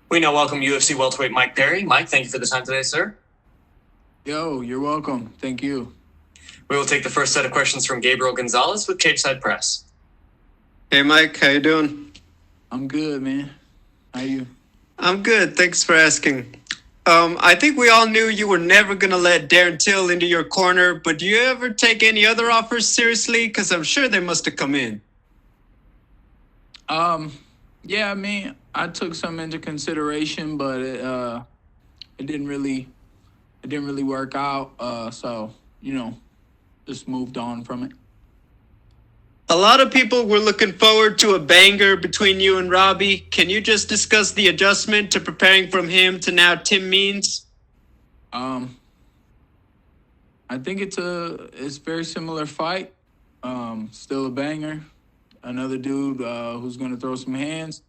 We now welcome UFC welterweight Mike Perry. Mike, thank you for the time today, sir. Yo, you're welcome. Thank you. We will take the first set of questions from Gabriel Gonzalez with Cageside Press. Hey, Mike, how you doing? I'm good, man. How you? I'm good. Thanks for asking. I think we all knew you were never going to let Darren Till into your corner, but do you ever take any other offers seriously? Because I'm sure they must have come in. Yeah, I mean, I took some into consideration, but it didn't really work out. So just moved on from it. A lot of people were looking forward to a banger between you and Robbie. Can you just discuss the adjustment to preparing from him to now Tim Means? I think it's a very similar fight. Still a banger. Another dude who's gonna throw some hands.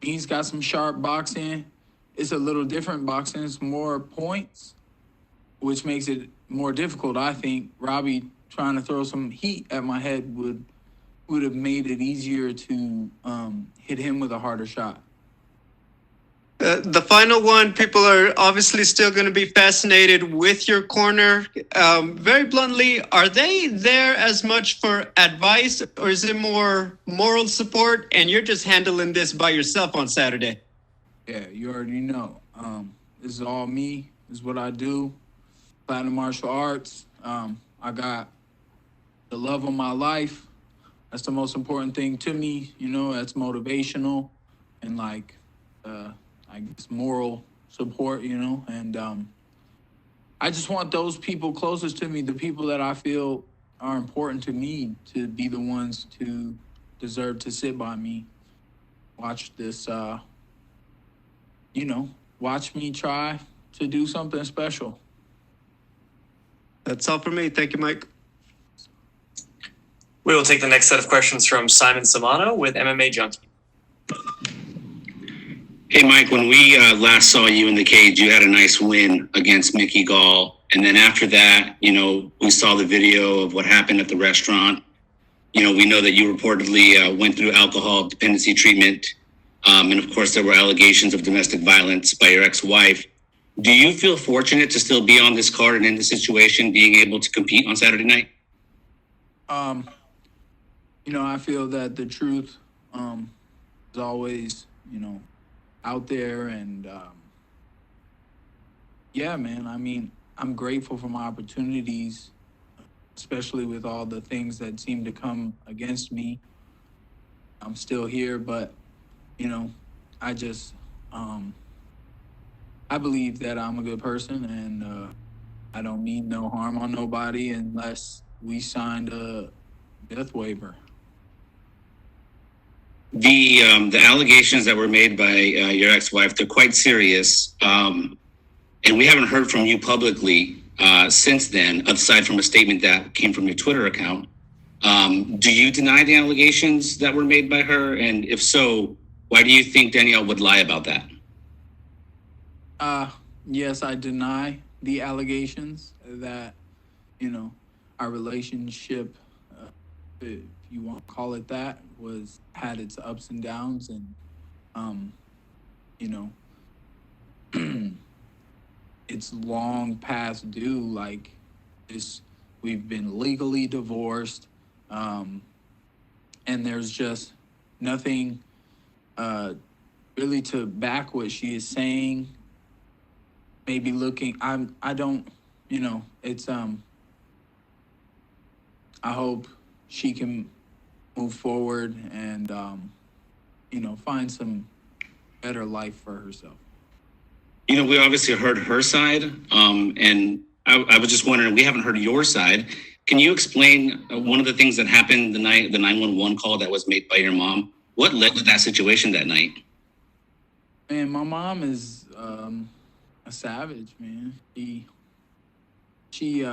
He's got some sharp boxing. It's a little different boxing. It's more points, which makes it more difficult. I think Robbie trying to throw some heat at my head would have made it easier to hit him with a harder shot. The final one, people are obviously still going to be fascinated with your corner. Very bluntly, are they there as much for advice or is it more moral support and you're just handling this by yourself on Saturday? Yeah, you already know. This is all me. This is what I do. Platinum martial arts. I got the love of my life. That's the most important thing to me. That's motivational and I guess moral support, and I just want those people closest to me, the people that I feel are important to me, to be the ones to deserve to sit by me, watch this, watch me try to do something special. That's all for me. Thank you, Mike. We will take the next set of questions from Simon Samano with MMA Junkie. Hey, Mike, when we last saw you in the cage, you had a nice win against Mickey Gall. And then after that, we saw the video of what happened at the restaurant. We know that you reportedly went through alcohol dependency treatment. And of course, there were allegations of domestic violence by your ex-wife. Do you feel fortunate to still be on this card and in this situation, being able to compete on Saturday night? I feel that the truth is always, out there. And yeah, man, I mean, I'm grateful for my opportunities, especially with all the things that seem to come against me. I'm still here, but, I just, I believe that I'm a good person and I don't mean no harm on nobody unless we signed a death waiver. The allegations that were made by your ex-wife, they're quite serious. And we haven't heard from you publicly since then, aside from a statement that came from your Twitter account. Do you deny the allegations that were made by her? And if so, why do you think Danielle would lie about that? Yes, I deny the allegations that, our relationship, if you want to call it that, had its ups and downs, and it's long past due. Like this, we've been legally divorced, and there's just nothing really to back what she is saying. Maybe looking, I don't, it's I hope she can move forward and find some better life for herself. We obviously heard her side, and I was just wondering, we haven't heard your side. Can you explain one of the things that happened the 911 call that was made by your mom? What led to that situation that night? Man, my mom is a savage, man. She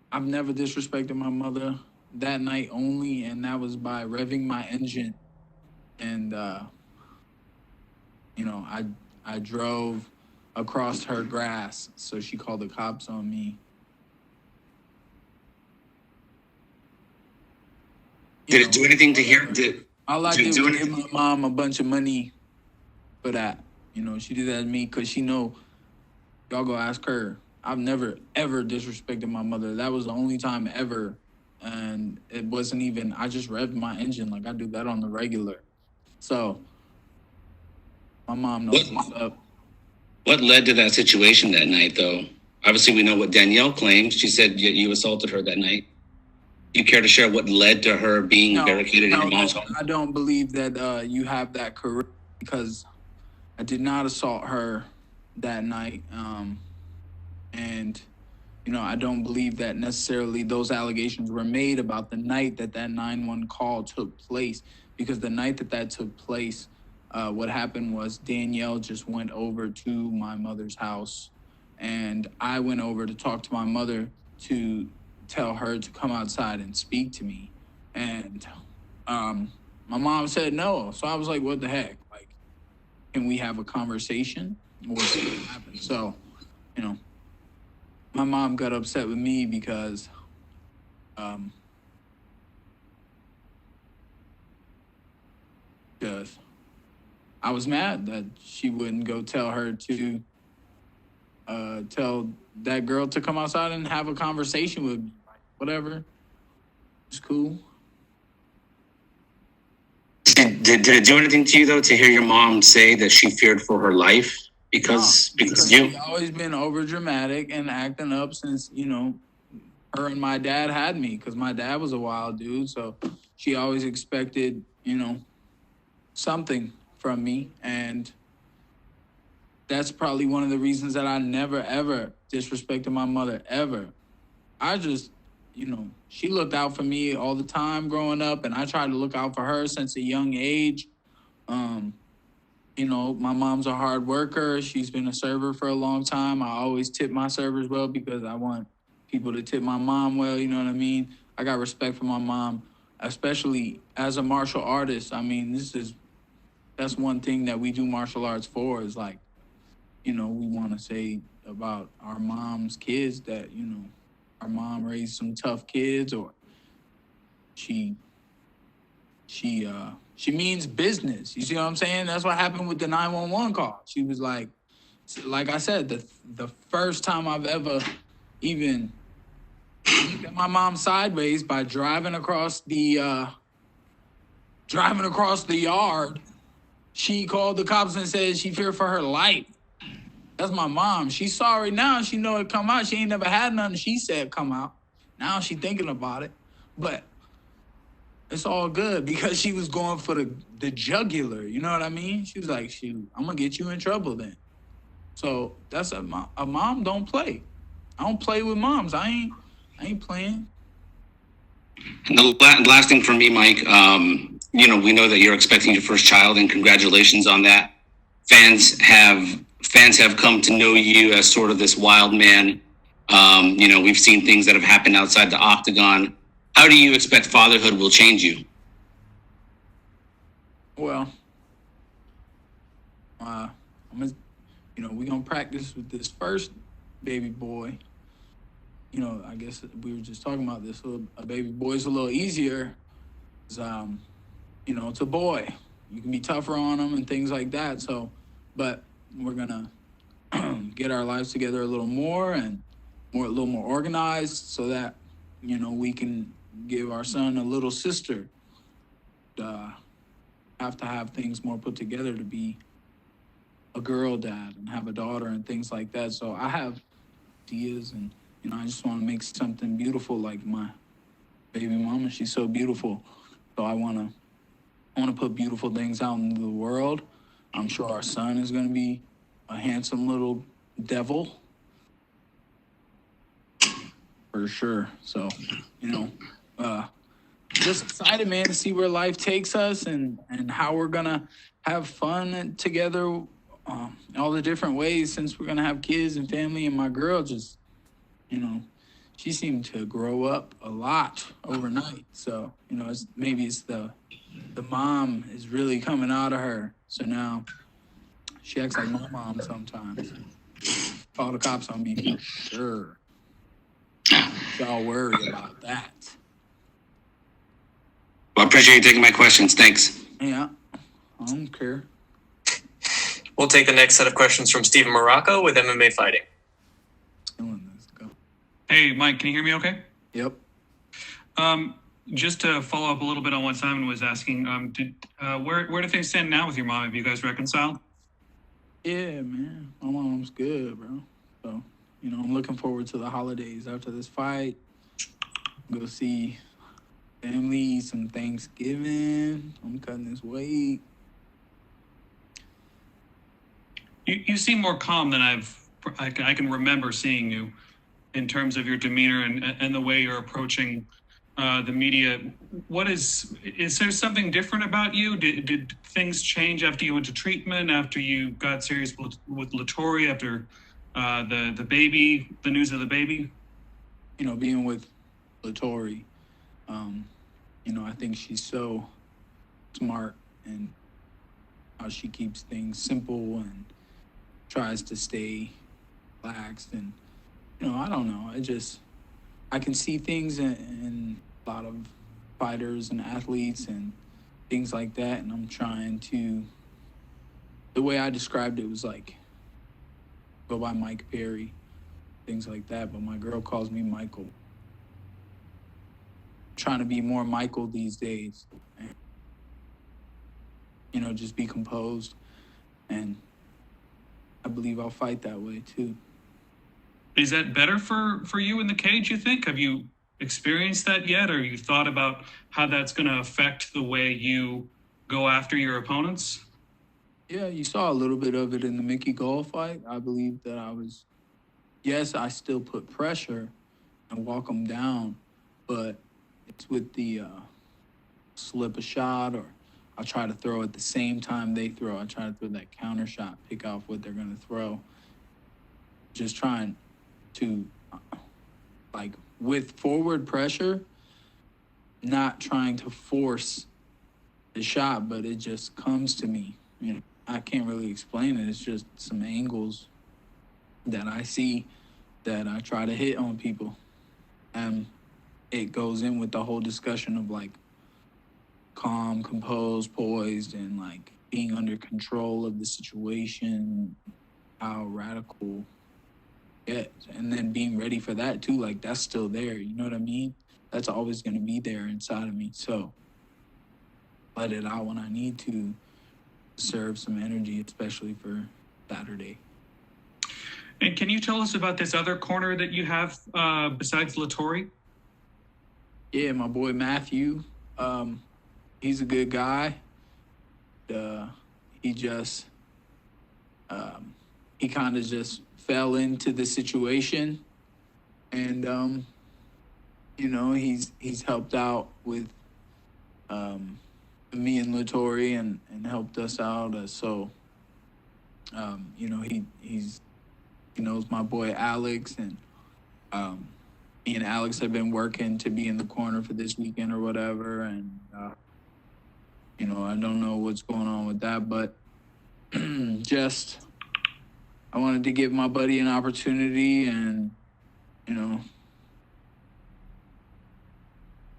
I've never disrespected my mother. That night only, and that was by revving my engine. And I drove across her grass, so she called the cops on me. Did it do anything to hear? All I did was give my mom a bunch of money for that. You know, she did that to me because she know y'all go ask her. I've never ever disrespected my mother. That was the only time ever, and it wasn't even. I just revved my engine like I do that on the regular. So my mom knows what's up. What led to that situation that night, though? Obviously, we know what Danielle claims. She said you assaulted her that night. Do you care to share what led to her being barricaded in your mom's home? I don't believe that you have that correct because I did not assault her that night. And you know, I don't believe that necessarily those allegations were made about the night that 911 call took place, because the night that took place, what happened was Danielle just went over to my mother's house, and I went over to talk to my mother to tell her to come outside and speak to me. And my mom said no. So I was like, what the heck? Like, can we have a conversation? What's going to happen? So, you know, my mom got upset with me because I was mad that she wouldn't go tell her to tell that girl to come outside and have a conversation with me. Like, whatever. It's cool. Did it do anything to you, though, to hear your mom say that she feared for her life because you? She's always been over dramatic and acting up since, you know, her and my dad had me, because my dad was a wild dude. So she always expected, you know, something from me. And that's probably one of the reasons that I never, ever disrespected my mother, ever. I just, you know, she looked out for me all the time growing up, and I tried to look out for her since a young age. You know, my mom's a hard worker. She's been a server for a long time. I always tip my servers well because I want people to tip my mom well, you know what I mean? I got respect for my mom, especially as a martial artist. I mean, that's one thing that we do martial arts for, is like, you know, we want to say about our mom's kids that, you know, our mom raised some tough kids, or she means business. You see what I'm saying? That's what happened with the 911 call. She was like I said, the first time I've ever even looked at my mom sideways by driving across the yard, she called the cops and said she feared for her life. That's my mom. She's sorry now. She know it come out. She ain't never had nothing she said come out. Now she thinking about it. But it's all good because she was going for the jugular. You know what I mean? She was like, shoot, I'm going to get you in trouble then. So that's a mom don't play. I don't play with moms. I ain't playing. And the last thing for me, Mike, you know, we know that you're expecting your first child, and congratulations on that. Fans have come to know you as sort of this wild man. You know, we've seen things that have happened outside the octagon. How do you expect fatherhood will change you? Well, we're gonna practice with this first baby boy. You know, I guess we were just talking about this. A baby boy is a little easier. You know, it's a boy. You can be tougher on him and things like that. So, but we're gonna get our lives together a little more and a little more organized, so that, you know, we can give our son a little sister. Have to have things more put together to be a girl dad and have a daughter and things like that. So I have ideas, and, you know, I just want to make something beautiful like my baby mama. She's so beautiful. So I want to put beautiful things out into the world. I'm sure our son is going to be a handsome little devil. For sure. So, you know, just excited, man, to see where life takes us and how we're going to have fun together, all the different ways, since we're going to have kids and family. And my girl just, you know, she seemed to grow up a lot overnight. So, you know, maybe it's the mom is really coming out of her. So now she acts like my mom sometimes. Call the cops on me for sure. Y'all worry about that. Well, I appreciate you taking my questions. Thanks. Yeah, I don't care. We'll take the next set of questions from Steven Morocco with MMA Fighting. Killing this. Go. Hey, Mike, can you hear me okay? Yep. Just to follow up a little bit on what Simon was asking, where do things stand now with your mom? Have you guys reconciled? Yeah, man. My mom's good, bro. So, I'm looking forward to the holidays after this fight. Go see family, some Thanksgiving. I'm cutting this weight. You seem more calm than I can remember seeing you in terms of your demeanor and the way you're approaching the media. Is there something different about you? Did things change after you went to treatment, after you got serious with Latori, after the news of the baby? Being with Latori, I think she's so smart and how she keeps things simple and tries to stay relaxed. And, I don't know. I can see things in a lot of fighters and athletes and things like that. And I'm trying to, the way I described it was like, go by Mike Perry, things like that. But my girl calls me Michael. Trying to be more Michael these days. And, just be composed. And I believe I'll fight that way too. Is that better for you in the cage, you think? Have you experienced that yet? Or you thought about how that's going to affect the way you go after your opponents? Yeah, you saw a little bit of it in the Mickey Gall fight. I believe that I still put pressure and walk them down, but it's with the slip a shot, or I'll try to throw at the same time they throw. I try to throw that counter shot, pick off what they're going to throw. Just trying to, with forward pressure, not trying to force the shot, but it just comes to me. I can't really explain it. It's just some angles that I see that I try to hit on people. And it goes in with the whole discussion of calm, composed, poised, and being under control of the situation, how radical it gets. And then being ready for that too, that's still there, you know what I mean? That's always gonna be there inside of me. So let it out when I need to serve some energy, especially for Saturday. And can you tell us about this other corner that you have besides Latori? Yeah, my boy Matthew. He's a good guy. He just, he kind of just fell into the situation, and he's helped out with me and Latori and helped us out. He knows my boy Alex, and me and Alex have been working to be in the corner for this weekend or whatever, and I don't know what's going on with that, but I wanted to give my buddy an opportunity, and I'm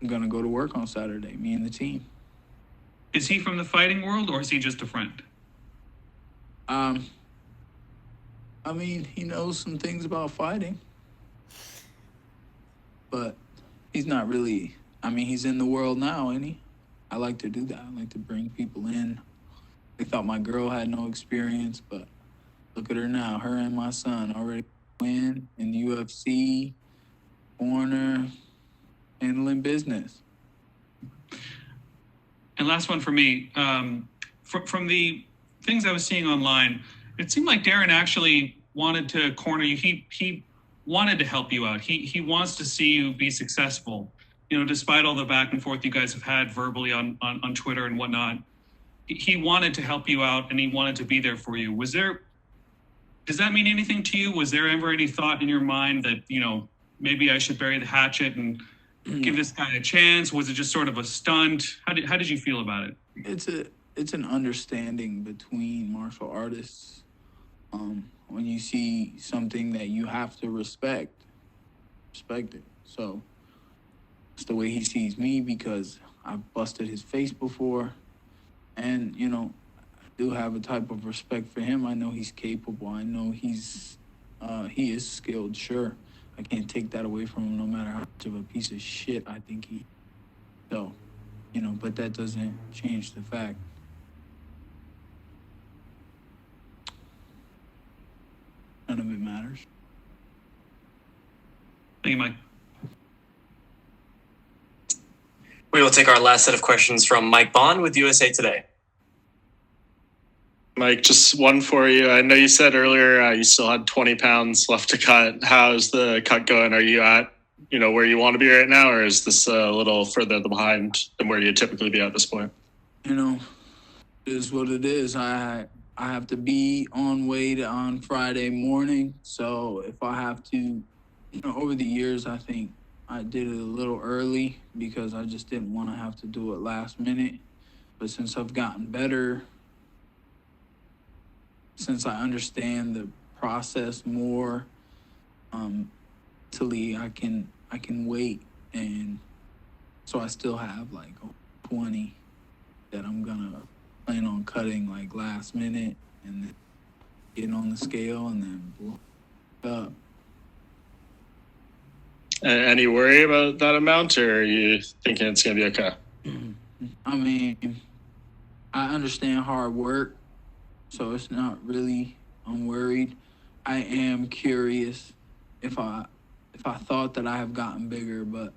gonna go to work on Saturday, me and the team. Is he from the fighting world, or is he just a friend? He knows some things about fighting, but he's not really, he's in the world now, isn't he? I like to do that. I like to bring people in. They thought my girl had no experience, but look at her now. Her and my son already win in the UFC, corner, handling business. And last one for me, from the things I was seeing online, it seemed like Darren actually wanted to corner you. He wanted to help you out. He wants to see you be successful. Despite all the back and forth you guys have had verbally on Twitter and whatnot, he wanted to help you out and he wanted to be there for you. Does that mean anything to you? Was there ever any thought in your mind that, maybe I should bury the hatchet and give this guy a chance? Was it just sort of a stunt? How did you feel about it? It's an understanding between martial artists. When you see something that you have to respect it. So it's the way he sees me, because I've busted his face before. And, do have a type of respect for him. I know he's capable. I know he is skilled, sure. I can't take that away from him no matter how much of a piece of shit I think he. So, but that doesn't change the fact. None of it matters. Thank you, Mike. We will take our last set of questions from Mike Bond with USA Today. Mike, just one for you. I know you said earlier you still had 20 pounds left to cut. How's the cut going? Are you at, where you want to be right now, or is this a little further behind than where you typically be at this point? It is what it is. I have to be on weight on Friday morning. So if I have to, over the years, I think I did it a little early because I just didn't want to have to do it last minute. But since I've gotten better, since I understand the process more, I can wait, and so I still have like 20 that I'm gonna plan on cutting like last minute, and then getting on the scale and then blow it up. Any worry about that amount, or are you thinking it's gonna be okay? I mean, I understand hard work, so it's not really, I'm worried. I am curious if I thought that I have gotten bigger, but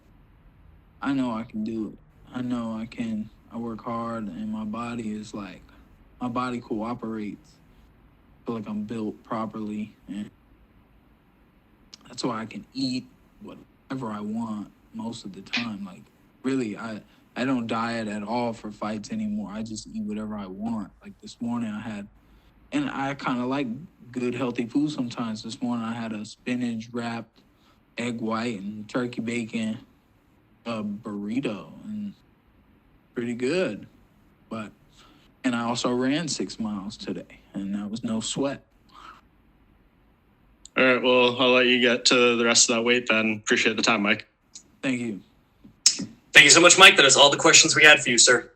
I know I can do it. I know I can. I work hard, and my body cooperates. I feel like I'm built properly, and that's why I can eat whatever I want most of the time. Like, really, I don't diet at all for fights anymore. I just eat whatever I want. Like this morning and I kind of like good healthy food sometimes. This morning I had a spinach wrapped egg white and turkey bacon burrito, and pretty good. And I also ran 6 miles today, and that was no sweat. All right, well, I'll let you get to the rest of that weight then. Appreciate the time, Mike. Thank you. Thank you so much, Mike. That is all the questions we had for you, sir.